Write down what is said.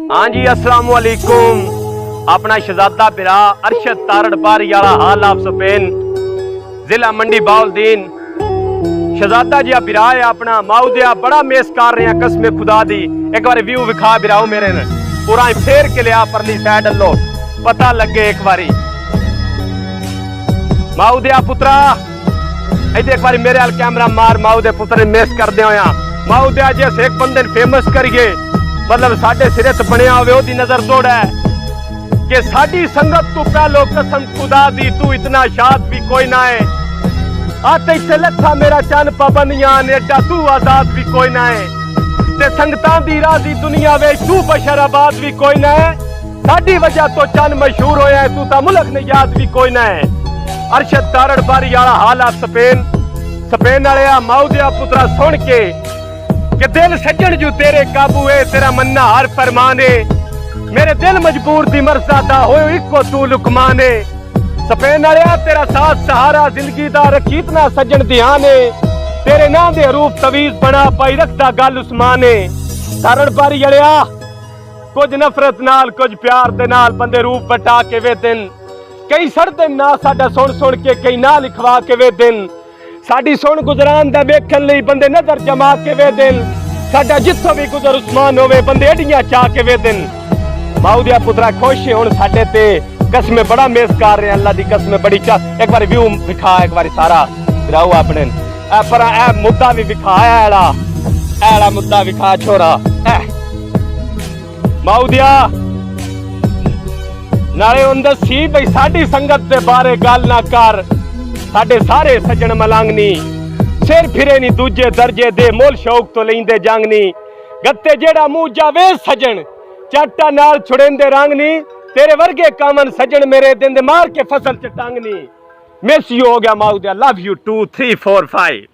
हाँ जी, अस्सलाम वालेकुम। अपना शहजादा बिरा अरशद तारड़ बारी वाला हाल ऑफ स्पेन, जिला मंडी बाउलदीन। शहजादा जी बिरा है अपना माउदिया बड़ा मेस कर रहे हैं कसमे खुदा दी। एक बार व्यू विखा बिराओ मेरे ने पूरा फेर के लिया परली साइड लो पता लगे एक बारी। माउदिया पुत्रा इधर एक बार मेरे हाल कैमरा मार। माउदे पुत्र मेस कर दे माउदिया जैसे एक बंदे फेमस करिए, मतलब साडे सिरे ते बनया होवे ओदी नजर तोड़ा है कि साडी संगत तू पहलो कसम खुदा दी तू इतना शाद भी कोई ना है। आते से लथा मेरा चन पाबंदियां नेटा तू आजाद भी कोई ना है। ते संगतां दी राजी दुनिया वे तू बशर आबाद भी कोई ना है। साडी वजह तो चन मशहूर होया है तू ता मुल्क ने याद भी कोई ना है। अरशद तारड़ बारी वाला हाल आ स्पेन वाले माउदिया पुत्रा सुन के कि दिल सज्जन जू तेरे काबू है तेरा मन्ना हर फरमाने। मेरे दिल मजबूर दी मर्जादा हो इको तू लुकमाने। स्पेन वाले तेरा साथ सहारा जिंदगी दा रखी इतना सज्जन ध्यान है। तेरे नां दे हरूफ तवीज बना पाई रखता गल उस्माने। तारड़ बारी वाले कुछ नफरत नाल कुछ प्यार दे नाल बंदे रूप बटा के वे दिन कई सड़ते ना साडा सुन सुन के कई ना लिखवा के वे दिन। साडी सुन गुजरान दा वेखन लई बंदे नजर जमा के वे दिन। साडा जिथों भी गुजर उस्मान होवे बंदे एडियां चा के वे दिन। माउदिया पुत्रा खुश है हुण साडे ते कसमे बड़ा मेस कर रहे हैं अल्लाह दी कसमे बड़ी चा। एक बार व्यू विखा एक बार सारा गिराओ अपने पर ए मुद्दा भी विखाया एड़ा मुद्दा विखा छोरा माउदिया नाले उन सी भाई साडी संगत दे बारे गल ना कर। साडे सारे सज्जन मलांगनी सिर फिरे नी दूजे दर्जे दे मोल शौक तो लेंदे जंगनी। गत्ते जेड़ा मुंह जावे सज्जन चाटा नाल छुड़ेंदे रंगनी। तेरे वर्गे कामन सज्जन मेरे दिन दे मार के फसल च टांगनी। मिस यू हो गया माउदिया। Love you 2 3 4 5।